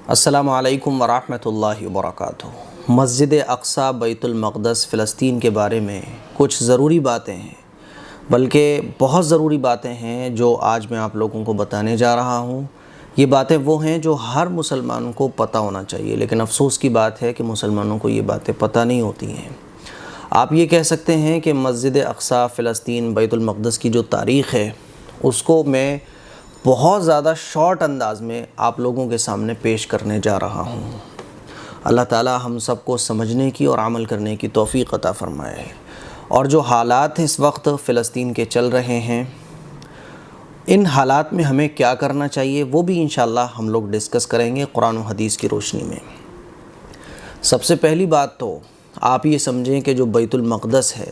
السلام علیکم ورحمۃ اللہ وبرکاتہ۔ مسجد اقصیٰ بیت المقدس فلسطین کے بارے میں کچھ ضروری باتیں ہیں، بلکہ بہت ضروری باتیں ہیں جو آج میں آپ لوگوں کو بتانے جا رہا ہوں۔ یہ باتیں وہ ہیں جو ہر مسلمان کو پتہ ہونا چاہیے، لیکن افسوس کی بات ہے کہ مسلمانوں کو یہ باتیں پتہ نہیں ہوتی ہیں۔ آپ یہ کہہ سکتے ہیں کہ مسجد اقصیٰ فلسطین بیت المقدس کی جو تاریخ ہے اس کو میں بہت زیادہ شارٹ انداز میں آپ لوگوں کے سامنے پیش کرنے جا رہا ہوں۔ اللہ تعالی ہم سب کو سمجھنے کی اور عمل کرنے کی توفیق عطا فرمائے۔ اور جو حالات اس وقت فلسطین کے چل رہے ہیں، ان حالات میں ہمیں کیا کرنا چاہیے وہ بھی انشاءاللہ ہم لوگ ڈسکس کریں گے قرآن و حدیث کی روشنی میں۔ سب سے پہلی بات تو آپ یہ سمجھیں کہ جو بیت المقدس ہے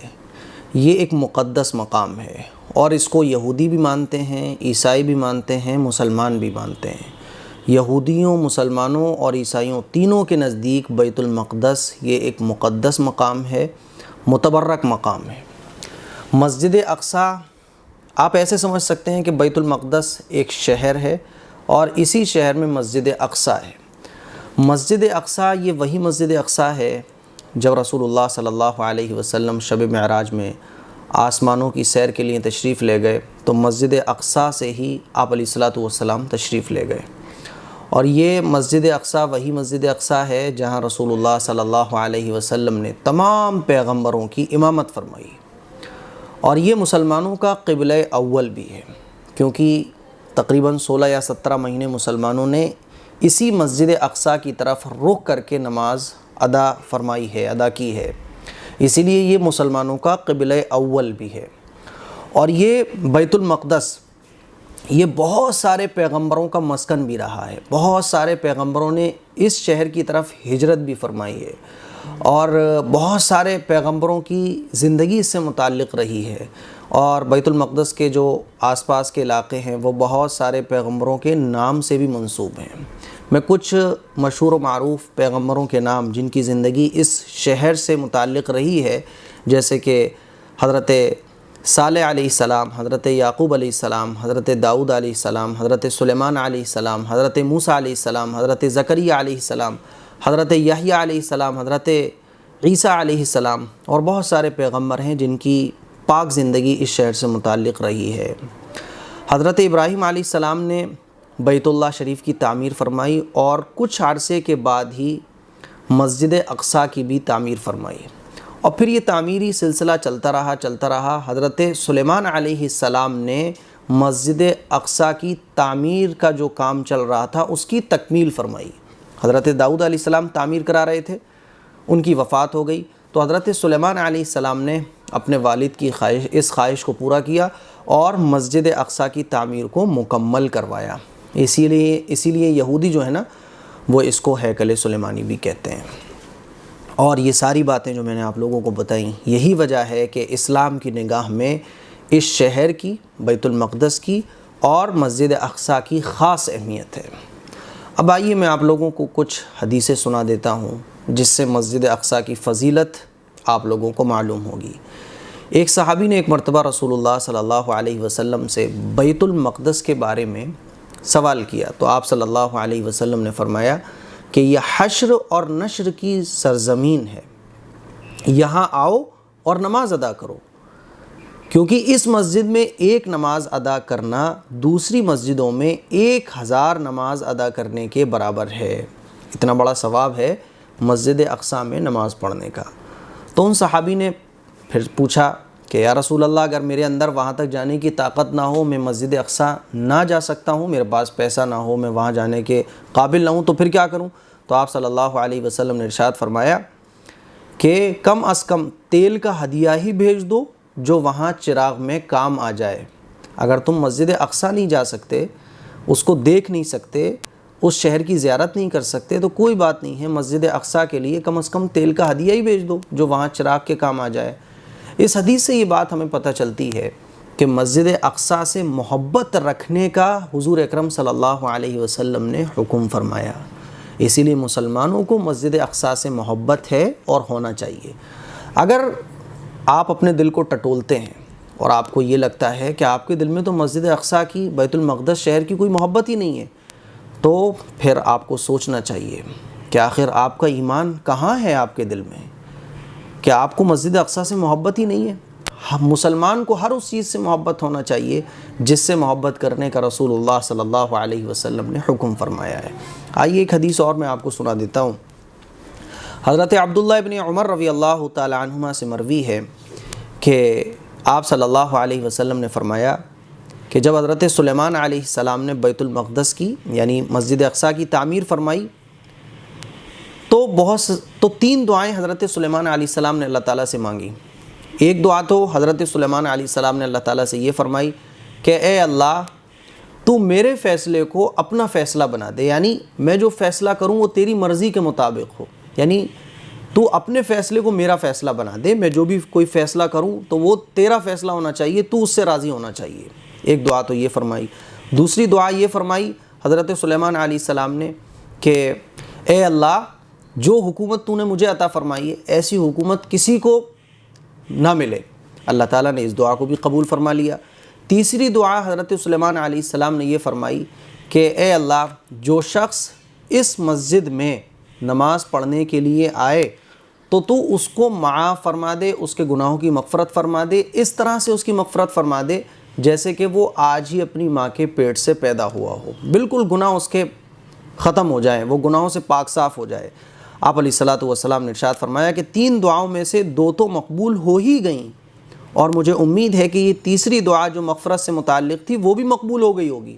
یہ ایک مقدس مقام ہے، اور اس کو یہودی بھی مانتے ہیں، عیسائی بھی مانتے ہیں، مسلمان بھی مانتے ہیں۔ یہودیوں، مسلمانوں اور عیسائیوں تینوں کے نزدیک بیت المقدس یہ ایک مقدس مقام ہے، متبرک مقام ہے۔ مسجد اقصیٰ آپ ایسے سمجھ سکتے ہیں کہ بیت المقدس ایک شہر ہے اور اسی شہر میں مسجد اقصیٰ ہے۔ مسجد اقصیٰ یہ وہی مسجد اقصیٰ ہے جب رسول اللہ صلی اللہ علیہ وسلم شب معراج میں آسمانوں کی سیر کے لیے تشریف لے گئے تو مسجد اقصیٰ سے ہی آپ علیہ الصلوۃ والسلام تشریف لے گئے، اور یہ مسجد اقصیٰ وہی مسجد اقصیٰ ہے جہاں رسول اللہ صلی اللہ علیہ وسلم نے تمام پیغمبروں کی امامت فرمائی، اور یہ مسلمانوں کا قبلہ اول بھی ہے، کیونکہ تقریباً 16 یا 17 مہینے مسلمانوں نے اسی مسجد اقصیٰ کی طرف رخ کر کے نماز ادا فرمائی ہے، ادا کی ہے، اسی لیے یہ مسلمانوں کا قبلہ اول بھی ہے۔ اور یہ بیت المقدس یہ بہت سارے پیغمبروں کا مسکن بھی رہا ہے، بہت سارے پیغمبروں نے اس شہر کی طرف ہجرت بھی فرمائی ہے، اور بہت سارے پیغمبروں کی زندگی اس سے متعلق رہی ہے، اور بیت المقدس کے جو آس پاس کے علاقے ہیں وہ بہت سارے پیغمبروں کے نام سے بھی منسوب ہیں۔ میں کچھ مشہور و معروف پیغمبروں کے نام جن کی زندگی اس شہر سے متعلق رہی ہے، جیسے کہ حضرت صالح علیہ السلام، حضرت یعقوب علیہ السلام، حضرت داؤد علیہ السلام، حضرت سلیمان علیہ السلام، حضرت موسیٰ علیہ السلام، حضرت زکریہ علیہ السلام، حضرت یحییٰ علیہ السلام، حضرت عیسیٰ علیہ السلام، اور بہت سارے پیغمبر ہیں جن کی پاک زندگی اس شہر سے متعلق رہی ہے۔ حضرت ابراہیم علیہ السلام نے بیت اللہ شریف کی تعمیر فرمائی، اور کچھ عرصے کے بعد ہی مسجد اقصیٰ کی بھی تعمیر فرمائی، اور پھر یہ تعمیری سلسلہ چلتا رہا۔ حضرت سلیمان علیہ السلام نے مسجد اقصیٰ کی تعمیر کا جو کام چل رہا تھا اس کی تکمیل فرمائی۔ حضرت داؤد علیہ السلام تعمیر کرا رہے تھے، ان کی وفات ہو گئی، تو حضرت سلیمان علیہ السلام نے اپنے والد کی اس خواہش کو پورا کیا اور مسجد اقصیٰ کی تعمیر کو مکمل کروایا۔ اسی لیے یہودی جو ہے نا وہ اس کو ہیکل سلیمانی بھی کہتے ہیں۔ اور یہ ساری باتیں جو میں نے آپ لوگوں کو بتائیں، یہی وجہ ہے کہ اسلام کی نگاہ میں اس شہر کی، بیت المقدس کی اور مسجد اقصیٰ کی خاص اہمیت ہے۔ اب آئیے میں آپ لوگوں کو کچھ حدیثیں سنا دیتا ہوں جس سے مسجد اقصیٰ کی فضیلت آپ لوگوں کو معلوم ہوگی۔ ایک صحابی نے ایک مرتبہ رسول اللہ صلی اللہ علیہ وسلم سے بیت المقدس کے بارے میں سوال کیا، تو آپ صلی اللہ علیہ وسلم نے فرمایا کہ یہ حشر اور نشر کی سرزمین ہے، یہاں آؤ اور نماز ادا کرو، کیونکہ اس مسجد میں ایک نماز ادا کرنا دوسری مسجدوں میں 1000 نماز ادا کرنے کے برابر ہے۔ اتنا بڑا ثواب ہے مسجد اقصیٰ میں نماز پڑھنے کا۔ تو ان صحابی نے پھر پوچھا کہ یا رسول اللہ، اگر میرے اندر وہاں تک جانے کی طاقت نہ ہو، میں مسجد اقصیٰ نہ جا سکتا ہوں، میرے پاس پیسہ نہ ہو، میں وہاں جانے کے قابل نہ ہوں، تو پھر کیا کروں؟ تو آپ صلی اللہ علیہ وسلم نے ارشاد فرمایا کہ کم از کم تیل کا ہدیہ ہی بھیج دو جو وہاں چراغ میں کام آ جائے۔ اگر تم مسجد اقصیٰ نہیں جا سکتے، اس کو دیکھ نہیں سکتے، اس شہر کی زیارت نہیں کر سکتے، تو کوئی بات نہیں ہے، مسجد اقصیٰ کے لیے کم از کم تیل کا ہدیہ ہی بھیج دو جو وہاں چراغ کے کام آ جائے۔ اس حدیث سے یہ بات ہمیں پتہ چلتی ہے کہ مسجد اقصیٰ سے محبت رکھنے کا حضور اکرم صلی اللہ علیہ وسلم نے حکم فرمایا، اسی لیے مسلمانوں کو مسجد اقصیٰ سے محبت ہے اور ہونا چاہیے۔ اگر آپ اپنے دل کو ٹٹولتے ہیں اور آپ کو یہ لگتا ہے کہ آپ کے دل میں تو مسجد اقصیٰ کی، بیت المقدس شہر کی کوئی محبت ہی نہیں ہے، تو پھر آپ کو سوچنا چاہیے کہ آخر آپ کا ایمان کہاں ہے آپ کے دل میں؟ کیا آپ کو مسجد اقصیٰ سے محبت ہی نہیں ہے؟ مسلمان کو ہر اس چیز سے محبت ہونا چاہیے جس سے محبت کرنے کا رسول اللہ صلی اللہ علیہ وسلم نے حکم فرمایا ہے۔ آئیے ایک حدیث اور میں آپ کو سنا دیتا ہوں۔ حضرت عبداللہ ابن عمر رضی اللہ تعالی عنہما سے مروی ہے کہ آپ صلی اللہ علیہ وسلم نے فرمایا کہ جب حضرت سلیمان علیہ السلام نے بیت المقدس کی یعنی مسجد اقصیٰ کی تعمیر فرمائی تو 3 دعائیں حضرت سلیمان علیہ السلام نے اللہ تعالیٰ سے مانگی۔ ایک دعا تو حضرت سلیمان علیہ السلام نے اللہ تعالیٰ سے یہ فرمائی کہ اے اللہ تو میرے فیصلے کو اپنا فیصلہ بنا دے، یعنی میں جو فیصلہ کروں وہ تیری مرضی کے مطابق ہو، یعنی تو اپنے فیصلے کو میرا فیصلہ بنا دے، میں جو بھی کوئی فیصلہ کروں تو وہ تیرا فیصلہ ہونا چاہیے، تو اس سے راضی ہونا چاہیے۔ ایک دعا تو یہ فرمائی۔ دوسری دعا یہ فرمائی حضرت سلیمان علیہ السلام نے کہ اے اللہ جو حکومت تو نے مجھے عطا فرمائی ہے ایسی حکومت کسی کو نہ ملے۔ اللہ تعالیٰ نے اس دعا کو بھی قبول فرما لیا۔ تیسری دعا حضرت سلیمان علیہ السلام نے یہ فرمائی کہ اے اللہ جو شخص اس مسجد میں نماز پڑھنے کے لیے آئے تو اس کو معاف فرما دے، اس کے گناہوں کی مغفرت فرما دے، اس طرح سے اس کی مغفرت فرما دے جیسے کہ وہ آج ہی اپنی ماں کے پیٹ سے پیدا ہوا ہو، بالکل گناہ اس کے ختم ہو جائیں، وہ گناہوں سے پاک صاف ہو جائے۔ آپ علیہ الصلوۃ والسلام نے ارشاد فرمایا کہ 3 دعاؤں میں سے 2 تو مقبول ہو ہی گئیں، اور مجھے امید ہے کہ یہ تیسری دعا جو مغفرت سے متعلق تھی وہ بھی مقبول ہو گئی ہوگی۔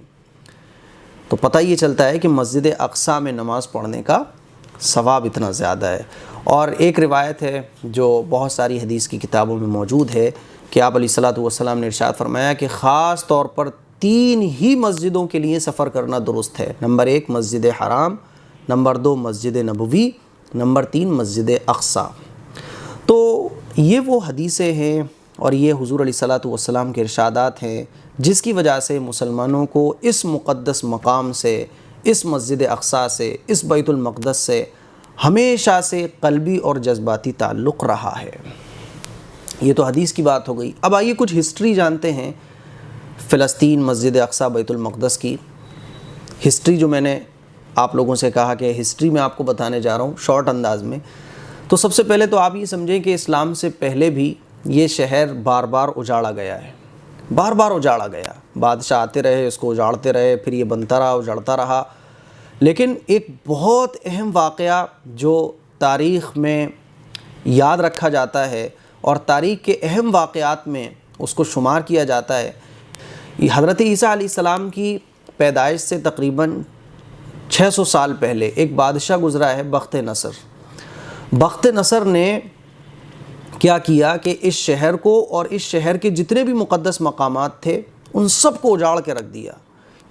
تو پتہ یہ چلتا ہے کہ مسجد اقصیٰ میں نماز پڑھنے کا ثواب اتنا زیادہ ہے۔ اور ایک روایت ہے جو بہت ساری حدیث کی کتابوں میں موجود ہے کہ آپ علیہ الصلوۃ والسلام نے ارشاد فرمایا کہ خاص طور پر 3 ہی مسجدوں کے لیے سفر کرنا درست ہے۔ نمبر 1 مسجد حرام، نمبر 2 مسجد نبوی، نمبر 3 مسجد اقصیٰ۔ تو یہ وہ حدیثیں ہیں اور یہ حضور علیہ الصلوۃ والسلام کے ارشادات ہیں جس کی وجہ سے مسلمانوں کو اس مقدس مقام سے، اس مسجد اقصیٰ سے، اس بیت المقدس سے ہمیشہ سے قلبی اور جذباتی تعلق رہا ہے۔ یہ تو حدیث کی بات ہو گئی۔ اب آئیے کچھ ہسٹری جانتے ہیں فلسطین، مسجد اقصیٰ، بیت المقدس کی ہسٹری جو میں نے آپ لوگوں سے کہا کہ ہسٹری میں آپ کو بتانے جا رہا ہوں شارٹ انداز میں۔ تو سب سے پہلے تو آپ یہ سمجھیں کہ اسلام سے پہلے بھی یہ شہر بار بار اجاڑا گیا ہے، بار بار اجاڑا گیا، بادشاہ آتے رہے، اس کو اجاڑتے رہے، پھر یہ بنتا رہا، اجڑتا رہا۔ لیکن ایک بہت اہم واقعہ جو تاریخ میں یاد رکھا جاتا ہے اور تاریخ کے اہم واقعات میں اس کو شمار کیا جاتا ہے، یہ حضرت عیسیٰ علیہ السلام کی پیدائش سے تقریباً 600 سال پہلے ایک بادشاہ گزرا ہے بخت نصر۔ بخت نصر نے کیا کیا کہ اس شہر کو اور اس شہر کے جتنے بھی مقدس مقامات تھے ان سب کو اجاڑ کے رکھ دیا،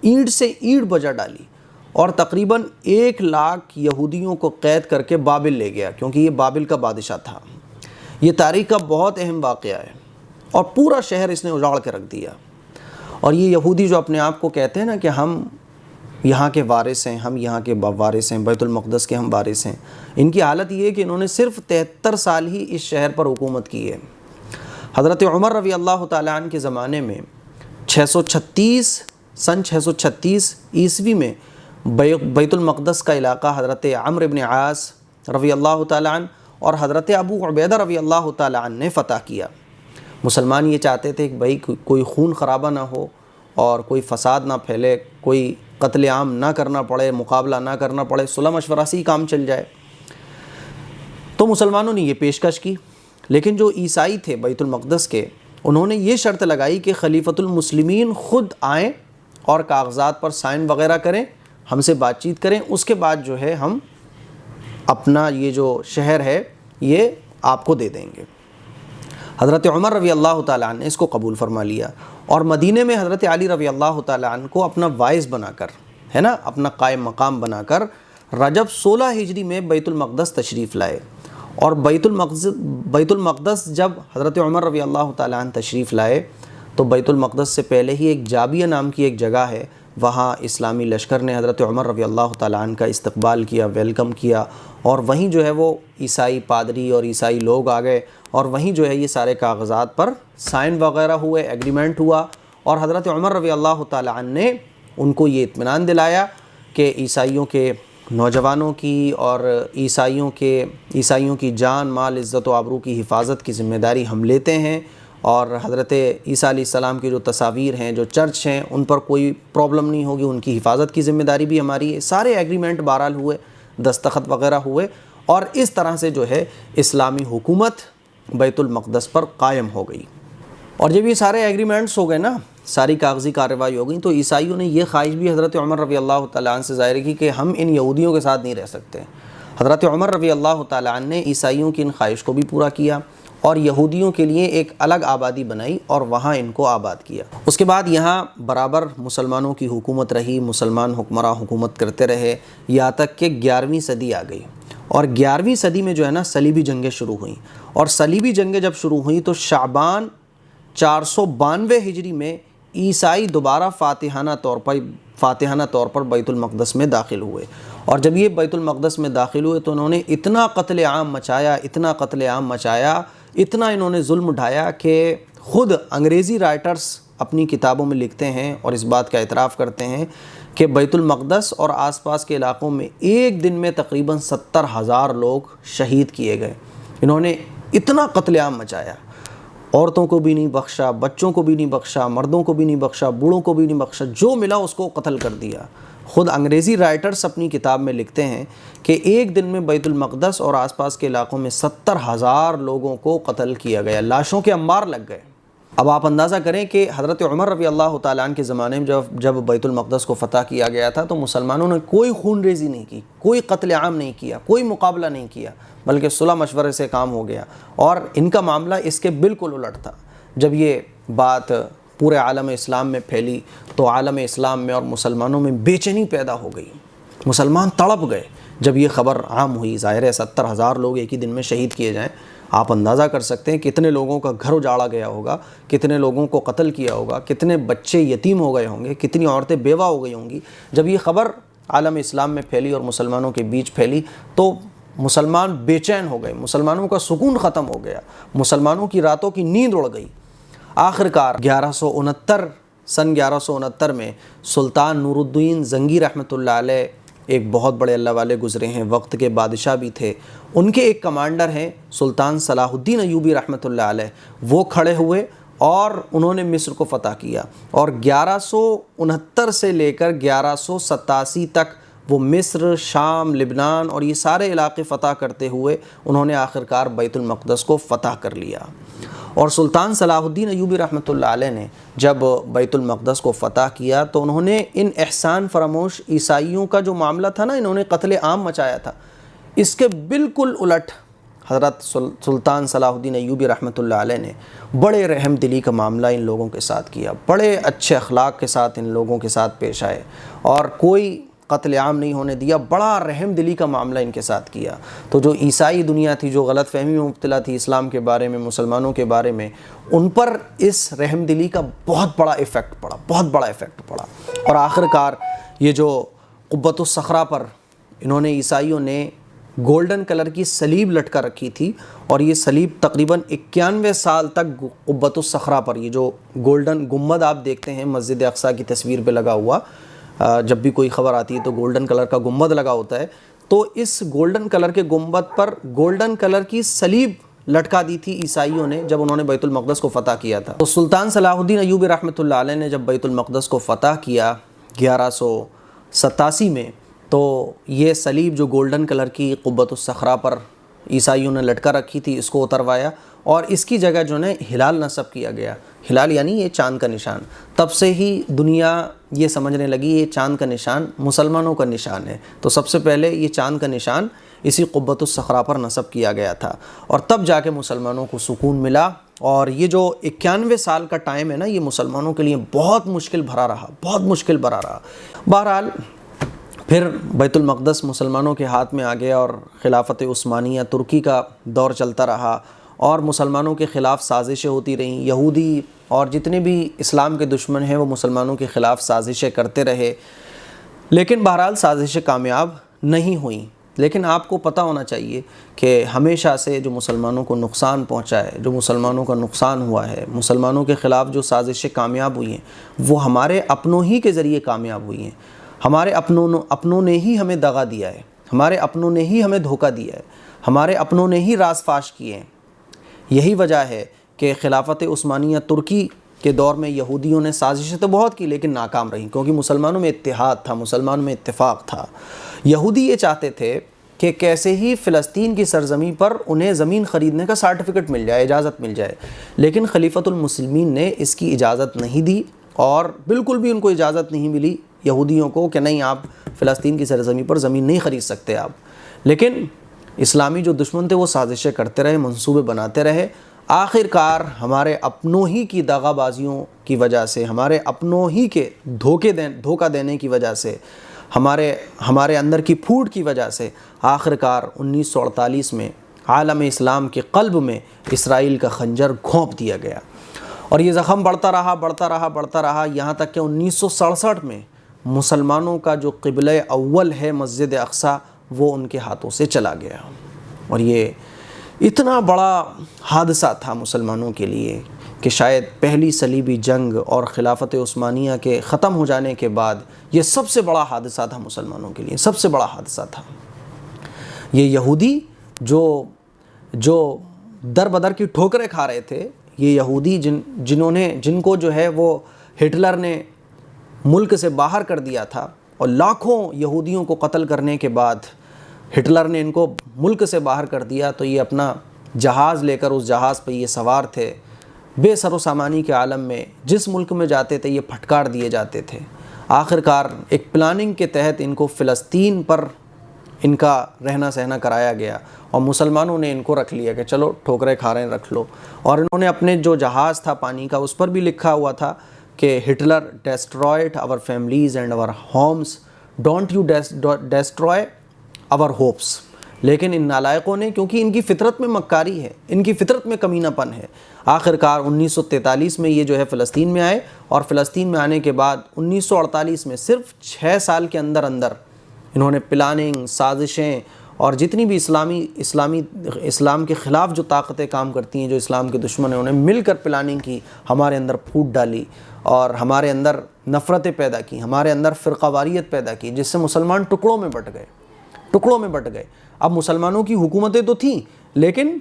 اینٹ سے اینٹ بجا ڈالی، اور تقریباً 1 لاکھ یہودیوں کو قید کر کے بابل لے گیا، کیونکہ یہ بابل کا بادشاہ تھا۔ یہ تاریخ کا بہت اہم واقعہ ہے، اور پورا شہر اس نے اجاڑ کے رکھ دیا۔ اور یہ یہودی جو اپنے آپ کو کہتے ہیں نا کہ ہم یہاں کے وارث ہیں، ہم یہاں کے وارث ہیں، بیت المقدس کے ہم وارث ہیں، ان کی حالت یہ ہے کہ انہوں نے صرف 73 سال ہی اس شہر پر حکومت کی ہے۔ حضرت عمر رضی اللہ تعالیٰ عنہ کے زمانے میں سن 636 عیسوی میں بیت المقدس کا علاقہ حضرت عمرو بن عاص رضی اللہ تعالیٰ عنہ اور حضرت ابو عبیدہ رضی اللہ تعالیٰ عنہ نے فتح کیا۔ مسلمان یہ چاہتے تھے کہ بھائی کوئی خون خرابہ نہ ہو اور کوئی فساد نہ پھیلے، کوئی قتل عام نہ کرنا پڑے، مقابلہ نہ کرنا پڑے، صلح مشورہ سے ہی کام چل جائے۔ تو مسلمانوں نے یہ پیشکش کی، لیکن جو عیسائی تھے بیت المقدس کے، انہوں نے یہ شرط لگائی کہ خلیفۃ المسلمین خود آئیں اور کاغذات پر سائن وغیرہ کریں، ہم سے بات چیت کریں، اس کے بعد جو ہے ہم اپنا یہ جو شہر ہے یہ آپ کو دے دیں گے۔ حضرت عمر رضی اللہ تعالیٰ عنہ نے اس کو قبول فرما لیا، اور مدینے میں حضرت علی رضی اللہ تعالیٰ عنہ کو اپنا وائس بنا کر، ہے نا، اپنا قائم مقام بنا کر رجب 16 ہجری میں بیت المقدس تشریف لائے۔ اور بیت المقدس جب حضرت عمر رضی اللہ تعالیٰ عنہ تشریف لائے تو بیت المقدس سے پہلے ہی ایک جابیہ نام کی ایک جگہ ہے، وہاں اسلامی لشکر نے حضرت عمر رضی اللہ تعالیٰ عنہ کا استقبال کیا، ویلکم کیا، اور وہیں جو ہے وہ عیسائی پادری اور عیسائی لوگ آ گئے، اور وہیں جو ہے یہ سارے کاغذات پر سائن وغیرہ ہوئے، ایگریمنٹ ہوا، اور حضرت عمر رضی اللہ تعالیٰ عنہ نے ان کو یہ اطمینان دلایا کہ عیسائیوں کے نوجوانوں کی اور عیسائیوں کی جان مال عزت و آبرو کی حفاظت کی ذمہ داری ہم لیتے ہیں، اور حضرت عیسیٰ علیہ السلام کی جو تصاویر ہیں، جو چرچ ہیں، ان پر کوئی پرابلم نہیں ہوگی، ان کی حفاظت کی ذمہ داری بھی ہماری ہے۔ سارے ایگریمنٹ بہرحال ہوئے، دستخط وغیرہ ہوئے، اور اس طرح سے جو ہے اسلامی حکومت بیت المقدس پر قائم ہو گئی۔ اور جب یہ سارے ایگریمنٹس ہو گئے نا، ساری کاغذی کارروائی ہو گئی، تو عیسائیوں نے یہ خواہش بھی حضرت عمر رضی اللہ تعالیٰ عنہ سے ظاہر کی کہ ہم ان یہودیوں کے ساتھ نہیں رہ سکتے۔ حضرت عمر رضی اللہ تعالیٰ عنہ نے عیسائیوں کی ان خواہش کو بھی پورا کیا اور یہودیوں کے لیے ایک الگ آبادی بنائی اور وہاں ان کو آباد کیا۔ اس کے بعد یہاں برابر مسلمانوں کی حکومت رہی، مسلمان حکمراں حکومت کرتے رہے، یہاں تک کہ 11ویں صدی آ گئی، اور 11ویں صدی میں جو ہے نا صلیبی جنگیں شروع ہوئیں، اور صلیبی جنگیں جب شروع ہوئیں تو شعبان 492 ہجری میں عیسائی دوبارہ فاتحانہ طور پر بیت المقدس میں داخل ہوئے، اور جب یہ بیت المقدس میں داخل ہوئے تو انہوں نے اتنا قتل عام مچایا، اتنا انہوں نے ظلم اٹھایا کہ خود انگریزی رائٹرز اپنی کتابوں میں لکھتے ہیں اور اس بات کا اعتراف کرتے ہیں کہ بیت المقدس اور آس پاس کے علاقوں میں ایک دن میں تقریباً 70,000 لوگ شہید کیے گئے۔ انہوں نے اتنا قتل عام مچایا، عورتوں کو بھی نہیں بخشا، بچوں کو بھی نہیں بخشا، مردوں کو بھی نہیں بخشا، بوڑھوں کو بھی نہیں بخشا، جو ملا اس کو قتل کر دیا۔ خود انگریزی رائٹرز اپنی کتاب میں لکھتے ہیں کہ ایک دن میں بیت المقدس اور آس پاس کے علاقوں میں 70,000 لوگوں کو قتل کیا گیا، لاشوں کے انبار لگ گئے۔ اب آپ اندازہ کریں کہ حضرت عمر رضی اللہ تعالیٰ عنہ کے زمانے میں جب بیت المقدس کو فتح کیا گیا تھا تو مسلمانوں نے کوئی خون ریزی نہیں کی، کوئی قتل عام نہیں کیا، کوئی مقابلہ نہیں کیا، بلکہ صلح مشورے سے کام ہو گیا، اور ان کا معاملہ اس کے بالکل الٹ تھا۔ جب یہ بات پورے عالم اسلام میں پھیلی تو عالم اسلام میں اور مسلمانوں میں بے چینی پیدا ہو گئی، مسلمان تڑپ گئے جب یہ خبر عام ہوئی۔ ظاہر ہے 70,000 لوگ ایک ہی دن میں شہید کیے جائیں، آپ اندازہ کر سکتے ہیں کتنے لوگوں کا گھر اجاڑا گیا ہوگا، کتنے لوگوں کو قتل کیا ہوگا، کتنے بچے یتیم ہو گئے ہوں گے، کتنی عورتیں بیوہ ہو گئی ہوں گی۔ جب یہ خبر عالم اسلام میں پھیلی اور مسلمانوں کے بیچ پھیلی تو مسلمان بے چین ہو گئے، مسلمانوں کا سکون ختم ہو گیا، مسلمانوں کی راتوں کی نیند اڑ گئی۔ آخرکار سن 1169 میں سلطان نور الدین زنگی رحمۃ اللہ علیہ، ایک بہت بڑے اللہ والے گزرے ہیں، وقت کے بادشاہ بھی تھے، ان کے ایک کمانڈر ہیں سلطان صلاح الدین ایوبی رحمۃ اللہ علیہ، وہ کھڑے ہوئے اور انہوں نے مصر کو فتح کیا، اور 1169 سے لے کر 1187 تک وہ مصر، شام، لبنان اور یہ سارے علاقے فتح کرتے ہوئے انہوں نے آخرکار بیت المقدس کو فتح کر لیا۔ اور سلطان صلاح الدین ایوبی رحمۃ اللہ علیہ نے جب بیت المقدس کو فتح کیا تو انہوں نے ان احسان فراموش عیسائیوں کا جو معاملہ تھا نا، انہوں نے قتل عام مچایا تھا، اس کے بالکل الٹ حضرت سلطان صلاح الدین ایوبی رحمۃ اللہ علیہ نے بڑے رحم دلی کا معاملہ ان لوگوں کے ساتھ کیا، بڑے اچھے اخلاق کے ساتھ ان لوگوں کے ساتھ پیش آئے اور کوئی قتل عام نہیں ہونے دیا، بڑا رحم دلی کا معاملہ ان کے ساتھ کیا۔ تو جو عیسائی دنیا تھی، جو غلط فہمی میں مبتلا تھی اسلام کے بارے میں، مسلمانوں کے بارے میں، ان پر اس رحم دلی کا بہت بڑا ایفیکٹ پڑا، اور آخرکار یہ جو قبۃ الصخرہ پر انہوں نے عیسائیوں نے گولڈن کلر کی صلیب لٹکا رکھی تھی، اور یہ صلیب تقریباً 91 سال تک قبۃ الصخرہ پر، یہ جو گولڈن گنبد آپ دیکھتے ہیں مسجد اقصیٰ کی تصویر پہ لگا ہوا، جب بھی کوئی خبر آتی ہے تو گولڈن کلر کا گنبد لگا ہوتا ہے، تو اس گولڈن کلر کے گنبد پر گولڈن کلر کی صلیب لٹکا دی تھی عیسائیوں نے جب انہوں نے بیت المقدس کو فتح کیا تھا۔ تو سلطان صلاح الدین ایوبی رحمۃ اللہ علیہ نے جب بیت المقدس کو فتح کیا 1187 میں، تو یہ صلیب جو گولڈن کلر کی قبۃ الصخرہ پر عیسائیوں نے لٹکا رکھی تھی، اس کو اتروایا، اور اس کی جگہ جو ہے ہلال نصب کیا گیا۔ ہلال یعنی یہ چاند کا نشان۔ تب سے ہی دنیا یہ سمجھنے لگی یہ چاند کا نشان مسلمانوں کا نشان ہے، تو سب سے پہلے یہ چاند کا نشان اسی قبۃ الصخرہ پر نصب کیا گیا تھا، اور تب جا کے مسلمانوں کو سکون ملا۔ اور یہ جو 91 سال کا ٹائم ہے نا، یہ مسلمانوں کے لیے بہت مشکل بھرا رہا۔ بہرحال پھر بیت المقدس مسلمانوں کے ہاتھ میں آ گیا، اور خلافت عثمانیہ ترکی کا دور چلتا رہا، اور مسلمانوں کے خلاف سازشیں ہوتی رہیں، یہودی اور جتنے بھی اسلام کے دشمن ہیں وہ مسلمانوں کے خلاف سازشیں کرتے رہے، لیکن بہرحال سازشیں کامیاب نہیں ہوئیں۔ لیکن آپ کو پتہ ہونا چاہیے کہ ہمیشہ سے جو مسلمانوں کو نقصان پہنچا ہے، جو مسلمانوں کا نقصان ہوا ہے، مسلمانوں کے خلاف جو سازشیں کامیاب ہوئی ہیں، وہ ہمارے اپنوں ہی کے ذریعے کامیاب ہوئی ہیں۔ ہمارے اپنوں نے ہی ہمیں دغا دیا ہے، ہمارے اپنوں نے ہی ہمیں دھوکہ دیا ہے، ہمارے اپنوں نے ہی راز فاش کیے ہیں۔ یہی وجہ ہے کہ خلافت عثمانیہ ترکی کے دور میں یہودیوں نے سازشیں تو بہت کی لیکن ناکام رہیں، کیونکہ مسلمانوں میں اتحاد تھا، مسلمانوں میں اتفاق تھا۔ یہودی یہ چاہتے تھے کہ کیسے ہی فلسطین کی سرزمین پر انہیں زمین خریدنے کا سرٹیفکیٹ مل جائے، اجازت مل جائے، لیکن خلیفۃ المسلمین نے اس کی اجازت نہیں دی، اور بالکل بھی ان کو اجازت نہیں ملی یہودیوں کو کہ نہیں، آپ فلسطین کی سرزمین پر زمین نہیں خرید سکتے آپ۔ لیکن اسلامی جو دشمن تھے وہ سازشیں کرتے رہے، منصوبے بناتے رہے۔ آخر کار ہمارے اپنوں ہی کی دغا بازیوں کی وجہ سے، ہمارے اپنوں ہی کے دھوکہ دینے کی وجہ سے، ہمارے اندر کی پھوٹ کی وجہ سے آخر کار 1948 میں عالم اسلام کے قلب میں اسرائیل کا خنجر گھونپ دیا گیا، اور یہ زخم بڑھتا رہا یہاں تک کہ 1967 میں مسلمانوں کا جو قبلہ اول ہے مسجد اقصیٰ، وہ ان کے ہاتھوں سے چلا گیا۔ اور یہ اتنا بڑا حادثہ تھا مسلمانوں کے لیے کہ شاید پہلی صلیبی جنگ اور خلافت عثمانیہ کے ختم ہو جانے کے بعد یہ سب سے بڑا حادثہ تھا مسلمانوں کے لیے، سب سے بڑا حادثہ تھا۔ یہ یہودی جو در بدر کی ٹھوکریں کھا رہے تھے، یہ یہودی جن کو جو ہے وہ ہٹلر نے ملک سے باہر کر دیا تھا، اور لاکھوں یہودیوں کو قتل کرنے کے بعد ہٹلر نے ان کو ملک سے باہر کر دیا، تو یہ اپنا جہاز لے کر اس جہاز پہ یہ سوار تھے، بے سر و سامانی کے عالم میں جس ملک میں جاتے تھے یہ پھٹکار دیے جاتے تھے۔ آخر کار ایک پلاننگ کے تحت ان کو فلسطین پر ان کا رہنا سہنا کرایا گیا، اور مسلمانوں نے ان کو رکھ لیا کہ چلو ٹھوکریں کھا رہے ہیں رکھ لو، اور انہوں نے اپنے جو جہاز تھا پانی کا اس پر بھی لکھا ہوا تھا کہ Hitler destroyed our families and our homes, don't you destroy our hopes. لیکن ان نالائقوں نے، کیونکہ ان کی فطرت میں مکاری ہے، ان کی فطرت میں کمینہ پن ہے، آخر کار 1943 میں یہ جو ہے فلسطین میں آئے، اور فلسطین میں آنے کے بعد 1948 میں صرف 6 سال کے اندر انہوں نے پلاننگ، سازشیں، اور جتنی بھی اسلام کے خلاف جو طاقتیں کام کرتی ہیں، جو اسلام کے دشمن ہیں، انہیں مل کر پلاننگ کی، ہمارے اندر پھوٹ ڈالی، اور ہمارے اندر نفرتیں پیدا کی، ہمارے اندر فرقہ واریت پیدا کی، جس سے مسلمان ٹکڑوں میں بٹ گئے۔ اب مسلمانوں کی حکومتیں تو تھیں لیکن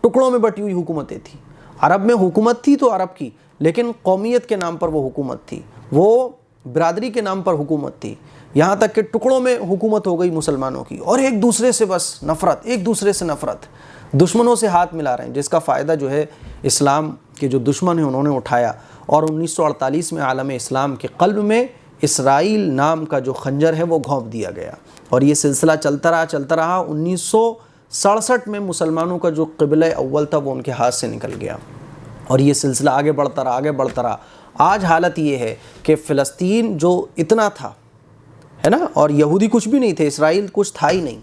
ٹکڑوں میں بٹی ہوئی حکومتیں تھیں۔ عرب میں حکومت تھی تو عرب کی، لیکن قومیت کے نام پر وہ حکومت تھی، وہ برادری کے نام پر حکومت تھی، یہاں تک کہ ٹکڑوں میں حکومت ہو گئی مسلمانوں کی، اور ایک دوسرے سے بس نفرت، ایک دوسرے سے نفرت، دشمنوں سے ہاتھ ملا رہے ہیں، جس کا فائدہ جو ہے اسلام کے جو دشمن ہیں انہوں نے اٹھایا، اور 1948 میں عالم اسلام کے قلب میں اسرائیل نام کا جو خنجر ہے وہ گھونپ دیا گیا، اور یہ سلسلہ چلتا رہا۔ 1967 میں مسلمانوں کا جو قبلہ اول تھا وہ ان کے ہاتھ سے نکل گیا، اور یہ سلسلہ آگے بڑھتا رہا۔ آج حالت یہ ہے کہ فلسطین جو اتنا تھا ہے نا، اور یہودی کچھ بھی نہیں تھے، اسرائیل کچھ تھا ہی نہیں،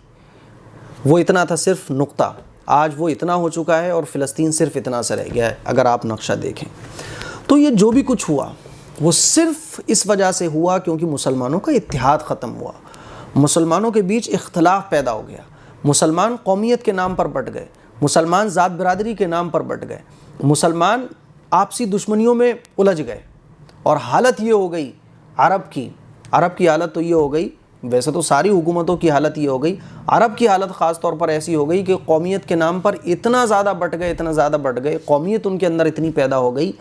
وہ اتنا تھا صرف نقطہ، آج وہ اتنا ہو چکا ہے، اور فلسطین صرف اتنا سا رہ گیا ہے۔ اگر آپ نقشہ دیکھیں تو یہ جو بھی کچھ ہوا وہ صرف اس وجہ سے ہوا کیونکہ مسلمانوں کا اتحاد ختم ہوا، مسلمانوں کے بیچ اختلاف پیدا ہو گیا، مسلمان قومیت کے نام پر بٹ گئے، مسلمان ذات برادری کے نام پر بٹ گئے، مسلمان آپسی دشمنیوں میں الجھ گئے، اور حالت یہ ہو گئی عرب کی حالت تو یہ ہو گئی، ویسے تو ساری حکومتوں کی حالت یہ ہو گئی، عرب کی حالت خاص طور پر ایسی ہو گئی کہ قومیت کے نام پر اتنا زیادہ بٹ گئے، قومیت ان کے اندر اتنی پیدا ہو گئی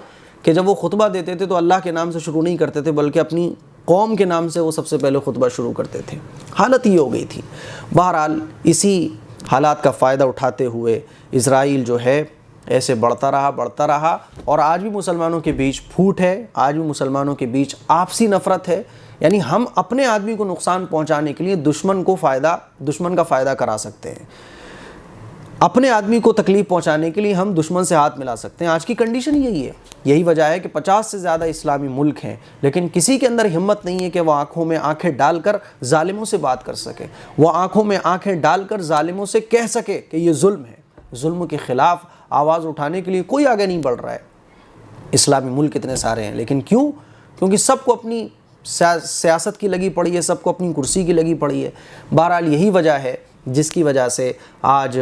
کہ جب وہ خطبہ دیتے تھے تو اللہ کے نام سے شروع نہیں کرتے تھے، بلکہ اپنی قوم کے نام سے وہ سب سے پہلے خطبہ شروع کرتے تھے۔ حالت یہ ہو گئی تھی۔ بہرحال اسی حالات کا فائدہ اٹھاتے ہوئے اسرائیل جو ہے ایسے بڑھتا رہا، اور آج بھی مسلمانوں کے بیچ پھوٹ ہے، آج بھی مسلمانوں کے بیچ آپسی نفرت ہے، یعنی ہم اپنے آدمی کو نقصان پہنچانے کے لیے دشمن کا فائدہ کرا سکتے ہیں، اپنے آدمی کو تکلیف پہنچانے کے لیے ہم دشمن سے ہاتھ ملا سکتے ہیں۔ آج کی کنڈیشن یہی ہے، یہی وجہ ہے کہ 50 سے زیادہ اسلامی ملک ہیں، لیکن کسی کے اندر ہمت نہیں ہے کہ وہ آنکھوں میں آنکھیں ڈال کر ظالموں سے بات کر سکے، وہ آنکھوں میں آنکھیں ڈال کر ظالموں سے کہہ سکے کہ یہ ظلم ہے۔ ظلم کے خلاف آواز اٹھانے کے لیے کوئی آگے نہیں بڑھ رہا ہے۔ اسلامی ملک اتنے سارے ہیں، لیکن کیوں؟ کیونکہ سب کو اپنی سیاست کی لگی پڑی ہے، سب کو اپنی کرسی کی لگی پڑی ہے۔ بہرحال یہی وجہ ہے جس کی وجہ سے آج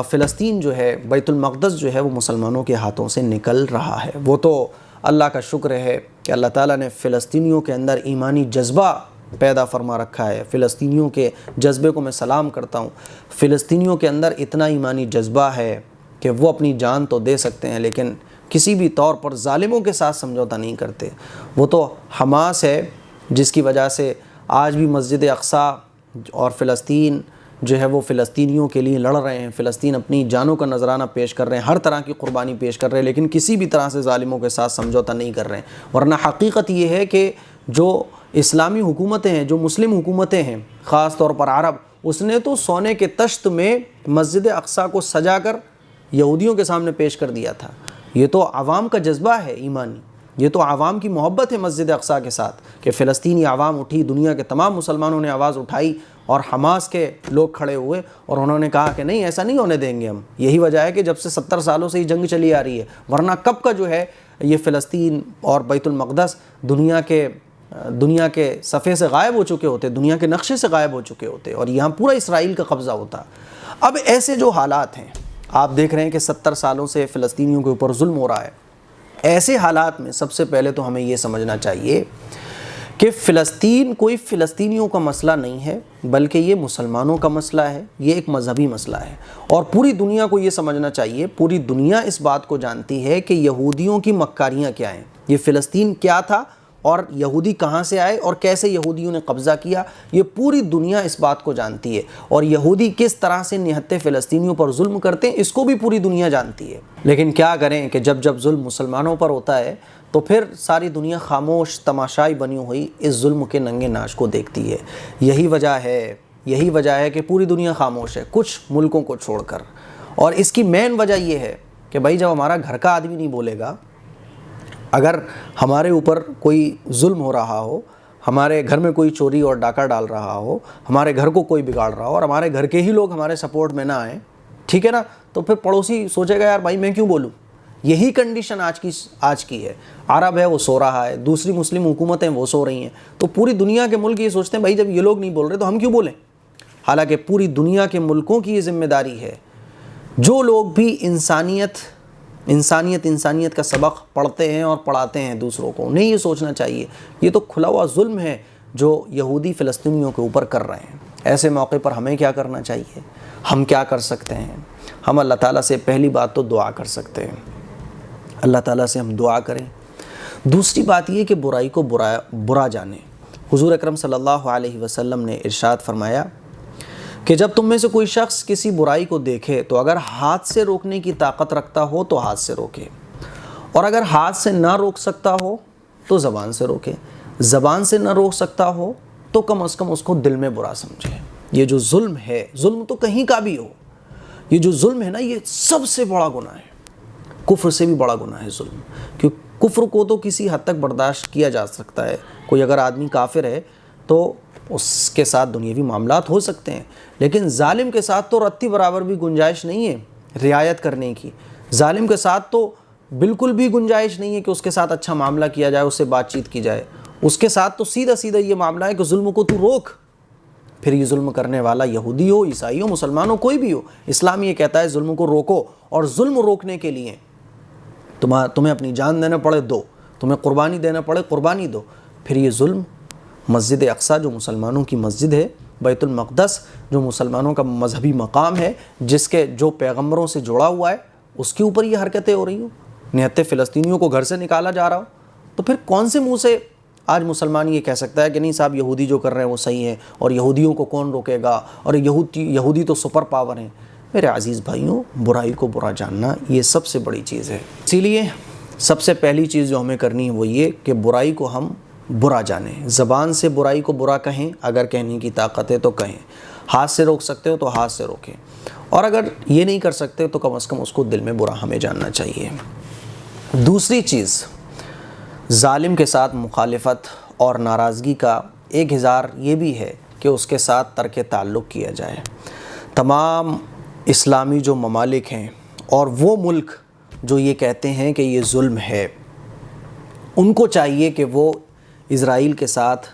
فلسطین جو ہے، بیت المقدس جو ہے، وہ مسلمانوں کے ہاتھوں سے نکل رہا ہے۔ وہ تو اللہ کا شکر ہے کہ اللہ تعالیٰ نے فلسطینیوں کے اندر ایمانی جذبہ پیدا فرما رکھا ہے۔ فلسطینیوں کے جذبے کو میں سلام کرتا ہوں۔ فلسطینیوں کے اندر اتنا ایمانی جذبہ ہے کہ وہ اپنی جان تو دے سکتے ہیں لیکن کسی بھی طور پر ظالموں کے ساتھ سمجھوتہ نہیں کرتے۔ وہ تو حماس ہے جس کی وجہ سے آج بھی مسجد اقصیٰ اور فلسطین جو ہے وہ فلسطینیوں کے لیے لڑ رہے ہیں، فلسطین اپنی جانوں کا نذرانہ پیش کر رہے ہیں، ہر طرح کی قربانی پیش کر رہے ہیں، لیکن کسی بھی طرح سے ظالموں کے ساتھ سمجھوتہ نہیں کر رہے ہیں۔ ورنہ حقیقت یہ ہے کہ جو اسلامی حکومتیں ہیں، جو مسلم حکومتیں ہیں، خاص طور پر عرب، اس نے تو سونے کے تشت میں مسجد اقصیٰ کو سجا کر یہودیوں کے سامنے پیش کر دیا تھا۔ یہ تو عوام کا جذبہ ہے ایمانی، یہ تو عوام کی محبت ہے مسجد اقصیٰ کے ساتھ کہ فلسطینی عوام اٹھی، دنیا کے تمام مسلمانوں نے آواز اٹھائی اور حماس کے لوگ کھڑے ہوئے اور انہوں نے کہا کہ نہیں، ایسا نہیں ہونے دیں گے ہم۔ یہی وجہ ہے کہ جب سے 70 سالوں سے یہ جنگ چلی آ رہی ہے، ورنہ کب کا جو ہے یہ فلسطین اور بیت المقدس دنیا کے صفحے سے غائب ہو چکے ہوتے، دنیا کے نقشے سے غائب ہو چکے ہوتے اور یہاں پورا اسرائیل کا قبضہ ہوتا۔ اب ایسے جو حالات ہیں، آپ دیکھ رہے ہیں کہ 70 سالوں سے فلسطینیوں کے اوپر ظلم ہو رہا ہے۔ ایسے حالات میں سب سے پہلے تو ہمیں یہ سمجھنا چاہیے کہ فلسطین کوئی فلسطینیوں کا مسئلہ نہیں ہے، بلکہ یہ مسلمانوں کا مسئلہ ہے، یہ ایک مذہبی مسئلہ ہے۔ اور پوری دنیا کو یہ سمجھنا چاہیے، پوری دنیا اس بات کو جانتی ہے کہ یہودیوں کی مکاریاں کیا ہیں، یہ فلسطین کیا تھا اور یہودی کہاں سے آئے اور کیسے یہودیوں نے قبضہ کیا، یہ پوری دنیا اس بات کو جانتی ہے۔ اور یہودی کس طرح سے نہتے فلسطینیوں پر ظلم کرتے ہیں، اس کو بھی پوری دنیا جانتی ہے۔ لیکن کیا کریں کہ جب ظلم مسلمانوں پر ہوتا ہے تو پھر ساری دنیا خاموش تماشائی بنی ہوئی اس ظلم کے ننگے ناچ کو دیکھتی ہے۔ یہی وجہ ہے کہ پوری دنیا خاموش ہے، کچھ ملکوں کو چھوڑ کر۔ اور اس کی مین وجہ یہ ہے کہ بھائی جب ہمارا گھر کا آدمی نہیں بولے گا، اگر ہمارے اوپر کوئی ظلم ہو رہا ہو، ہمارے گھر میں کوئی چوری اور ڈاکہ ڈال رہا ہو، ہمارے گھر کو کوئی بگاڑ رہا ہو اور ہمارے گھر کے ہی لوگ ہمارے سپورٹ میں نہ آئیں، ٹھیک ہے نا، تو پھر پڑوسی سوچے گا یار بھائی میں کیوں بولوں۔ یہی کنڈیشن آج کی ہے۔ عرب ہے وہ سو رہا ہے، دوسری مسلم حکومتیں وہ سو رہی ہیں، تو پوری دنیا کے ملک یہ سوچتے ہیں بھائی جب یہ لوگ نہیں بول رہے تو ہم کیوں بولیں۔ حالانکہ پوری دنیا کے ملکوں کی یہ ذمہ داری ہے، جو لوگ بھی انسانیت کا سبق پڑھتے ہیں اور پڑھاتے ہیں دوسروں کو، انہیں یہ سوچنا چاہیے یہ تو کھلا ہوا ظلم ہے جو یہودی فلسطینیوں کے اوپر کر رہے ہیں۔ ایسے موقع پر ہمیں کیا کرنا چاہیے، ہم کیا کر سکتے ہیں؟ ہم اللہ تعالیٰ سے پہلی بات تو دعا کر سکتے ہیں، اللہ تعالیٰ سے ہم دعا کریں۔ دوسری بات یہ کہ برائی کو برا جانیں۔ حضور اکرم صلی اللہ علیہ وسلم نے ارشاد فرمایا کہ جب تم میں سے کوئی شخص کسی برائی کو دیکھے تو اگر ہاتھ سے روکنے کی طاقت رکھتا ہو تو ہاتھ سے روکے، اور اگر ہاتھ سے نہ روک سکتا ہو تو زبان سے روکے، زبان سے نہ روک سکتا ہو تو کم از کم اس کو دل میں برا سمجھے۔ یہ جو ظلم ہے، ظلم تو کہیں کا بھی ہو، یہ جو ظلم ہے نا، یہ سب سے بڑا گناہ ہے، کفر سے بھی بڑا گناہ ہے ظلم۔ کیونکہ کفر کو تو کسی حد تک برداشت کیا جا سکتا ہے، کوئی اگر آدمی کافر ہے تو اس کے ساتھ دنیاوی معاملات ہو سکتے ہیں، لیکن ظالم کے ساتھ تو رتی برابر بھی گنجائش نہیں ہے رعایت کرنے کی۔ ظالم کے ساتھ تو بالکل بھی گنجائش نہیں ہے کہ اس کے ساتھ اچھا معاملہ کیا جائے، اس سے بات چیت کی جائے۔ اس کے ساتھ تو سیدھا یہ معاملہ ہے کہ ظلم کو تو روک۔ پھر یہ ظلم کرنے والا یہودی ہو، عیسائی ہو، مسلمان ہو، کوئی بھی ہو، اسلام یہ کہتا ہے ظلم کو روکو، اور ظلم روکنے کے لیے تمہیں اپنی جان دینا پڑے دو، تمہیں قربانی دینا پڑے قربانی دو۔ پھر یہ ظلم مسجد اقصیٰ جو مسلمانوں کی مسجد ہے، بیت المقدس جو مسلمانوں کا مذہبی مقام ہے، جو پیغمبروں سے جڑا ہوا ہے، اس کے اوپر یہ حرکتیں ہو رہی ہوں، نہتے فلسطینیوں کو گھر سے نکالا جا رہا ہو، تو پھر کون سے منہ سے آج مسلمان یہ کہہ سکتا ہے کہ نہیں صاحب یہودی جو کر رہے ہیں وہ صحیح ہے اور یہودیوں کو کون روکے گا اور یہودی تو سپر پاور ہیں۔ میرے عزیز بھائیوں، برائی کو برا جاننا یہ سب سے بڑی چیز ہے۔ اسی لیے سب سے پہلی چیز جو ہمیں کرنی ہے وہ یہ کہ برائی کو ہم برا جانیں، زبان سے برائی کو برا کہیں، اگر کہنے کی طاقت ہے تو کہیں، ہاتھ سے روک سکتے ہو تو ہاتھ سے روکیں، اور اگر یہ نہیں کر سکتے تو کم از کم اس کو دل میں برا ہمیں جاننا چاہیے۔ دوسری چیز، ظالم کے ساتھ مخالفت اور ناراضگی کا ایک اظہار یہ بھی ہے کہ اس کے ساتھ ترک تعلق کیا جائے۔ تمام اسلامی جو ممالک ہیں اور وہ ملک جو یہ کہتے ہیں کہ یہ ظلم ہے، ان کو چاہیے کہ وہ اسرائیل کے ساتھ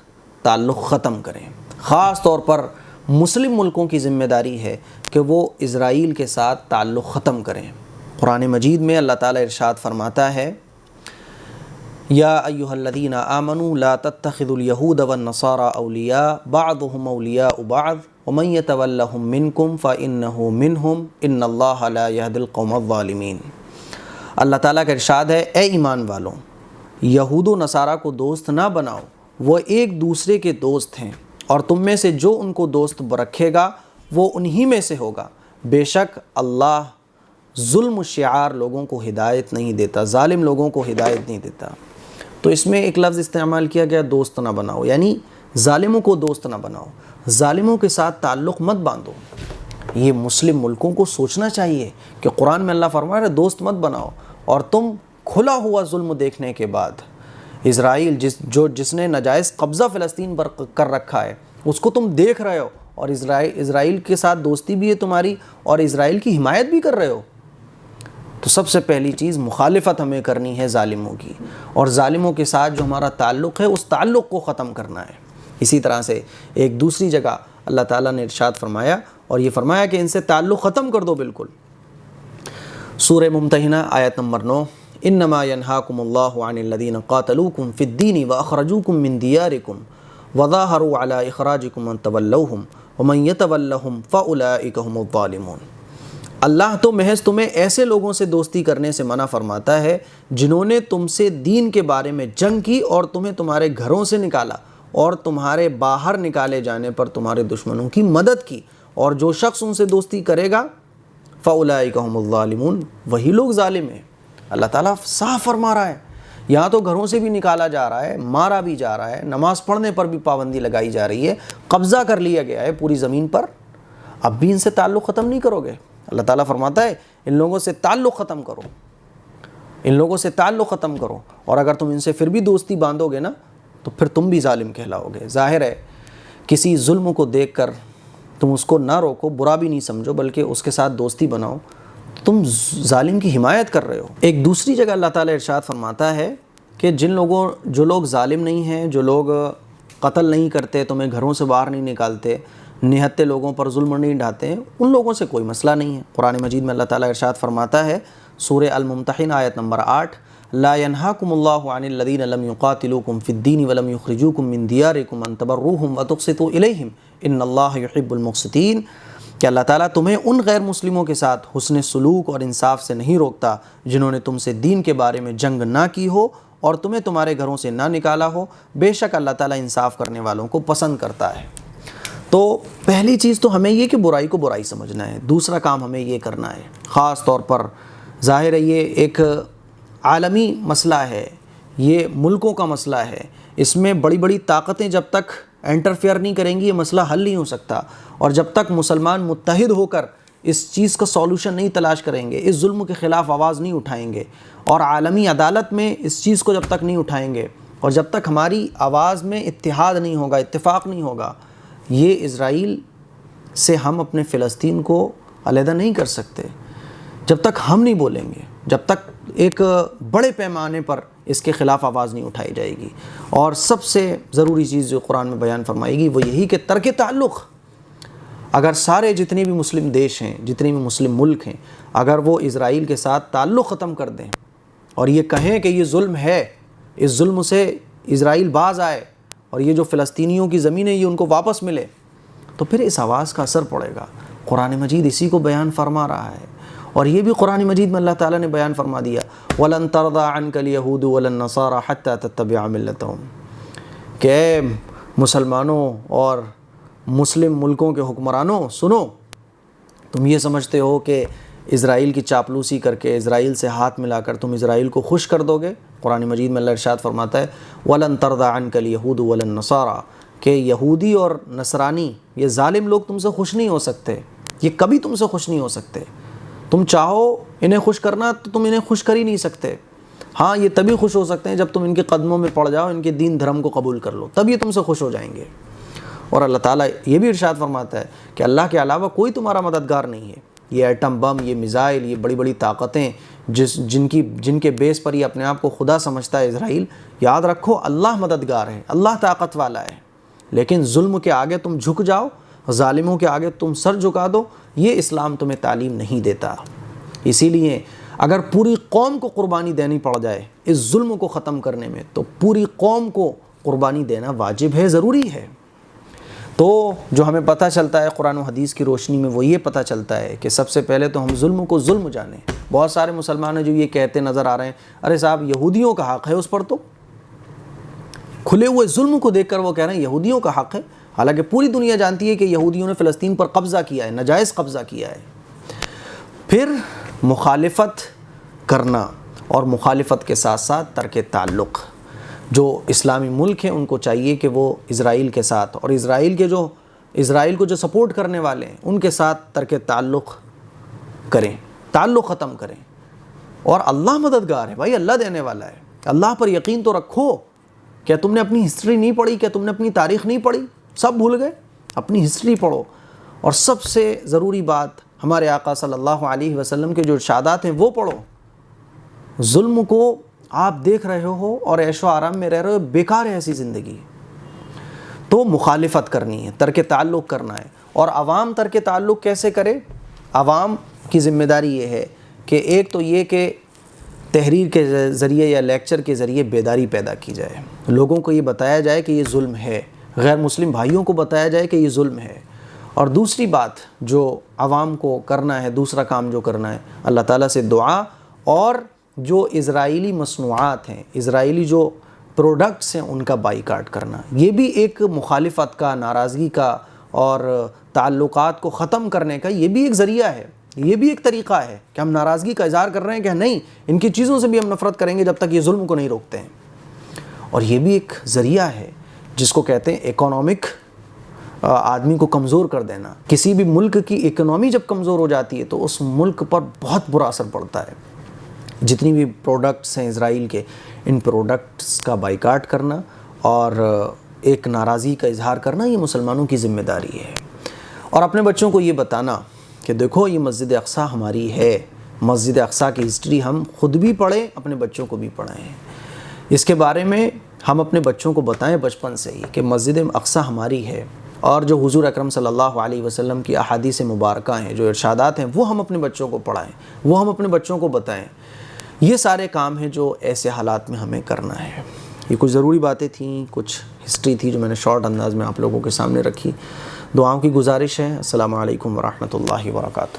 تعلق ختم کریں۔ خاص طور پر مسلم ملکوں کی ذمہ داری ہے کہ وہ اسرائیل کے ساتھ تعلق ختم کریں۔ قرآن مجید میں اللہ تعالیٰ ارشاد فرماتا ہے یا ایہا الذین آمنوا لا تتخذوا اليہود والنصارى اولیاء بعضهم اولیاء بعض ومن یتولہم منکم فإنہ منہم ان اللہ لا یہدی القوم الظالمین۔ اللہ تعالیٰ کا ارشاد ہے، اے ایمان والوں، یہود و نصارہ کو دوست نہ بناؤ، وہ ایک دوسرے کے دوست ہیں، اور تم میں سے جو ان کو دوست رکھے گا وہ انہی میں سے ہوگا، بے شک اللہ ظلم الشعار لوگوں کو ہدایت نہیں دیتا، ظالم لوگوں کو ہدایت نہیں دیتا۔ تو اس میں ایک لفظ استعمال کیا گیا، دوست نہ بناؤ، یعنی ظالموں کو دوست نہ بناؤ، ظالموں کے ساتھ تعلق مت باندھو۔ یہ مسلم ملکوں کو سوچنا چاہیے کہ قرآن میں اللہ فرما رہا ہے دوست مت بناؤ، اور تم کھلا ہوا ظلم دیکھنے کے بعد اسرائیل جس نے ناجائز قبضہ فلسطین پر کر رکھا ہے اس کو تم دیکھ رہے ہو، اور اسرائیل کے ساتھ دوستی بھی ہے تمہاری، اور اسرائیل کی حمایت بھی کر رہے ہو، تو سب سے پہلی چیز مخالفت ہمیں کرنی ہے ظالموں کی، اور ظالموں کے ساتھ جو ہمارا تعلق ہے اس تعلق کو ختم کرنا ہے۔ اسی طرح سے ایک دوسری جگہ اللہ تعالیٰ نے ارشاد فرمایا، اور یہ فرمایا کہ ان سے تعلق ختم کر دو بالکل۔ سورہ ممتحنہ آیت نمبر 9، انما ینہاکم اللہ عن الذین قاتلوکم فی الدین واخرجوکم من دیارکم وظاہروا علی اخراجکم ان تولوہم ومن یتولہم فاولئک هم الظالمون۔ اللہ تو محض تمہیں ایسے لوگوں سے دوستی کرنے سے منع فرماتا ہے جنہوں نے تم سے دین کے بارے میں جنگ کی اور تمہیں تمہارے گھروں سے نکالا اور تمہارے باہر نکالے جانے پر تمہارے دشمنوں کی مدد کی، اور جو شخص ان سے دوستی کرے گا فَأُولَئِكَ هُمُ الظَّالِمُونَ، وہی لوگ ظالم ہیں۔ اللہ تعالیٰ صاف فرما رہا ہے، یہاں تو گھروں سے بھی نکالا جا رہا ہے، مارا بھی جا رہا ہے، نماز پڑھنے پر بھی پابندی لگائی جا رہی ہے، قبضہ کر لیا گیا ہے پوری زمین پر، اب بھی ان سے تعلق ختم نہیں کرو گے؟ اللہ تعالیٰ فرماتا ہے ان لوگوں سے تعلق ختم کرو، ان لوگوں سے تعلق ختم کرو، اور اگر تم ان سے پھر بھی دوستی باندھو گے نا تو پھر تم بھی ظالم کہلاؤ گے۔ ظاہر ہے کسی ظلم کو دیکھ کر تم اس کو نہ روکو، برا بھی نہیں سمجھو، بلکہ اس کے ساتھ دوستی بناؤ، تم ظالم کی حمایت کر رہے ہو۔ ایک دوسری جگہ اللہ تعالیٰ ارشاد فرماتا ہے کہ جو لوگ ظالم نہیں ہیں، جو لوگ قتل نہیں کرتے، تمہیں گھروں سے باہر نہیں نکالتے، نہتے لوگوں پر ظلم نہیں ڈھاتے ہیں، ان لوگوں سے کوئی مسئلہ نہیں ہے۔ قرآن مجید میں اللہ تعالیٰ ارشاد فرماتا ہے، سورہ الممتحنہ آیت نمبر 8، لا ينهاكم الله عن الذين لم يقاتلوكم في الدين ولم يخرجوكم من دياركم ان تبروهم وتقسطوا اليهم ان الله يحب المقسطين، کہ اللہ تعالیٰ تمہیں ان غیر مسلموں کے ساتھ حسن سلوک اور انصاف سے نہیں روکتا جنہوں نے تم سے دین کے بارے میں جنگ نہ کی ہو اور تمہیں تمہارے گھروں سے نہ نکالا ہو، بے شک اللہ تعالیٰ انصاف کرنے والوں کو پسند کرتا ہے۔ تو پہلی چیز تو ہمیں یہ کہ برائی کو برائی سمجھنا ہے، دوسرا کام ہمیں یہ کرنا ہے، خاص طور پر ظاہر ہے یہ ایک عالمی مسئلہ ہے، یہ ملکوں کا مسئلہ ہے، اس میں بڑی بڑی طاقتیں جب تک انٹرفیئر نہیں کریں گی یہ مسئلہ حل نہیں ہو سکتا، اور جب تک مسلمان متحد ہو کر اس چیز کا سولوشن نہیں تلاش کریں گے، اس ظلم کے خلاف آواز نہیں اٹھائیں گے، اور عالمی عدالت میں اس چیز کو جب تک نہیں اٹھائیں گے، اور جب تک ہماری آواز میں اتحاد نہیں ہوگا، اتفاق نہیں ہوگا، یہ اسرائیل سے ہم اپنے فلسطین کو علیحدہ نہیں کر سکتے۔ جب تک ہم نہیں بولیں گے، جب تک ایک بڑے پیمانے پر اس کے خلاف آواز نہیں اٹھائی جائے گی، اور سب سے ضروری چیز جو قرآن میں بیان فرمائے گی وہ یہی کہ ترک تعلق۔ اگر سارے جتنے بھی مسلم دیش ہیں، جتنے بھی مسلم ملک ہیں، اگر وہ اسرائیل کے ساتھ تعلق ختم کر دیں اور یہ کہیں کہ یہ ظلم ہے، اس ظلم سے اسرائیل باز آئے اور یہ جو فلسطینیوں کی زمین ہے یہ ان کو واپس ملے، تو پھر اس آواز کا اثر پڑے گا۔ قرآن مجید اسی کو بیان فرما رہا ہے، اور یہ بھی قرآن مجید میں اللہ تعالیٰ نے بیان فرما دیا، وَلَن تَرْضَىٰ عَنْكَ الْيَهُودُ وَلَا النَّصَارَىٰ حَتَّىٰ تَتَّبِعَ مِلَّتَهُمْ، کہ اے مسلمانوں اور مسلم ملکوں کے حکمرانوں سنو، تم یہ سمجھتے ہو کہ اسرائیل کی چاپلوسی کر کے، اسرائیل سے ہاتھ ملا کر تم اسرائیل کو خوش کر دو گے؟ قرآن مجید میں اللہ ارشاد فرماتا ہے وَلَن تَرْضَىٰ عَنْكَ الْيَهُودُ وَلَا النَّصَارَىٰ، کہ یہودی اور نصرانی یہ ظالم لوگ تم سے خوش نہیں ہو سکتے، یہ کبھی تم سے خوش نہیں ہو سکتے۔ تم چاہو انہیں خوش کرنا تو تم انہیں خوش کر ہی نہیں سکتے۔ ہاں یہ تبھی خوش ہو سکتے ہیں جب تم ان کے قدموں میں پڑ جاؤ، ان کے دین دھرم کو قبول کر لو، تب یہ تم سے خوش ہو جائیں گے۔ اور اللہ تعالیٰ یہ بھی ارشاد فرماتا ہے کہ اللہ کے علاوہ کوئی تمہارا مددگار نہیں ہے۔ یہ ایٹم بم، یہ میزائل، یہ بڑی بڑی طاقتیں جن کے بیس پر یہ اپنے آپ کو خدا سمجھتا ہے اسرائیل، یاد رکھو اللہ مددگار ہے، اللہ طاقت والا ہے، لیکن ظلم کے آگے تم جھک جاؤ، ظالموں کے آگے تم سر جھکا دو، یہ اسلام تمہیں تعلیم نہیں دیتا۔ اسی لیے اگر پوری قوم کو قربانی دینی پڑ جائے اس ظلم کو ختم کرنے میں تو پوری قوم کو قربانی دینا واجب ہے، ضروری ہے۔ تو جو ہمیں پتہ چلتا ہے قرآن و حدیث کی روشنی میں وہ یہ پتہ چلتا ہے کہ سب سے پہلے تو ہم ظلم کو ظلم جانیں۔ بہت سارے مسلمان ہیں جو یہ کہتے نظر آ رہے ہیں، ارے صاحب یہودیوں کا حق ہے اس پر، تو کھلے ہوئے ظلم کو دیکھ کر وہ کہہ رہے ہیں یہودیوں کا حق ہے، حالانکہ پوری دنیا جانتی ہے کہ یہودیوں نے فلسطین پر قبضہ کیا ہے، ناجائز قبضہ کیا ہے۔ پھر مخالفت کرنا اور مخالفت کے ساتھ ساتھ ترک تعلق۔ جو اسلامی ملک ہیں ان کو چاہیے کہ وہ اسرائیل کے ساتھ اور اسرائیل کو جو سپورٹ کرنے والے ہیں ان کے ساتھ ترک تعلق کریں، تعلق ختم کریں۔ اور اللہ مددگار ہے بھائی، اللہ دینے والا ہے، اللہ پر یقین تو رکھو۔ کیا تم نے اپنی ہسٹری نہیں پڑھی؟ کیا تم نے اپنی تاریخ نہیں پڑھی؟ سب بھول گئے؟ اپنی ہسٹری پڑھو۔ اور سب سے ضروری بات ہمارے آقا صلی اللہ علیہ وسلم کے جو ارشادات ہیں وہ پڑھو۔ ظلم کو آپ دیکھ رہے ہو اور عیش و آرام میں رہ رہے ہو، بیکار ہے ایسی زندگی۔ تو مخالفت کرنی ہے، ترک تعلق کرنا ہے۔ اور عوام ترک تعلق کیسے کرے؟ عوام کی ذمہ داری یہ ہے کہ ایک تو یہ کہ تحریر کے ذریعے یا لیکچر کے ذریعے بیداری پیدا کی جائے، لوگوں کو یہ بتایا جائے کہ یہ ظلم ہے، غیر مسلم بھائیوں کو بتایا جائے کہ یہ ظلم ہے۔ اور دوسری بات جو عوام کو کرنا ہے، دوسرا کام جو کرنا ہے، اللہ تعالیٰ سے دعا، اور جو اسرائیلی مصنوعات ہیں، اسرائیلی جو پروڈکٹس ہیں ان کا بائیکاٹ کرنا، یہ بھی ایک مخالفت کا، ناراضگی کا اور تعلقات کو ختم کرنے کا یہ بھی ایک ذریعہ ہے، یہ بھی ایک طریقہ ہے کہ ہم ناراضگی کا اظہار کر رہے ہیں کہ نہیں، ان کی چیزوں سے بھی ہم نفرت کریں گے جب تک یہ ظلم کو نہیں روکتے ہیں۔ اور یہ بھی ایک ذریعہ ہے جس کو کہتے ہیں اکنامک، آدمی کو کمزور کر دینا۔ کسی بھی ملک کی اکنامی جب کمزور ہو جاتی ہے تو اس ملک پر بہت برا اثر پڑتا ہے۔ جتنی بھی پروڈکٹس ہیں اسرائیل کے، ان پروڈکٹس کا بائیکاٹ کرنا اور ایک ناراضی کا اظہار کرنا یہ مسلمانوں کی ذمہ داری ہے۔ اور اپنے بچوں کو یہ بتانا کہ دیکھو یہ مسجد اقصیٰ ہماری ہے، مسجد اقصیٰ کی ہسٹری ہم خود بھی پڑھیں، اپنے بچوں کو بھی پڑھائیں، اس کے بارے میں ہم اپنے بچوں کو بتائیں بچپن سے ہی کہ مسجد اقصیٰ ہماری ہے۔ اور جو حضور اکرم صلی اللہ علیہ وسلم کی احادیث مبارکہ ہیں، جو ارشادات ہیں، وہ ہم اپنے بچوں کو پڑھائیں، وہ ہم اپنے بچوں کو بتائیں۔ یہ سارے کام ہیں جو ایسے حالات میں ہمیں کرنا ہے۔ یہ کچھ ضروری باتیں تھیں، کچھ ہسٹری تھی جو میں نے شارٹ انداز میں آپ لوگوں کے سامنے رکھی۔ دعاؤں کی گزارش ہے۔ السلام علیکم ورحمۃ اللہ وبرکاتہ۔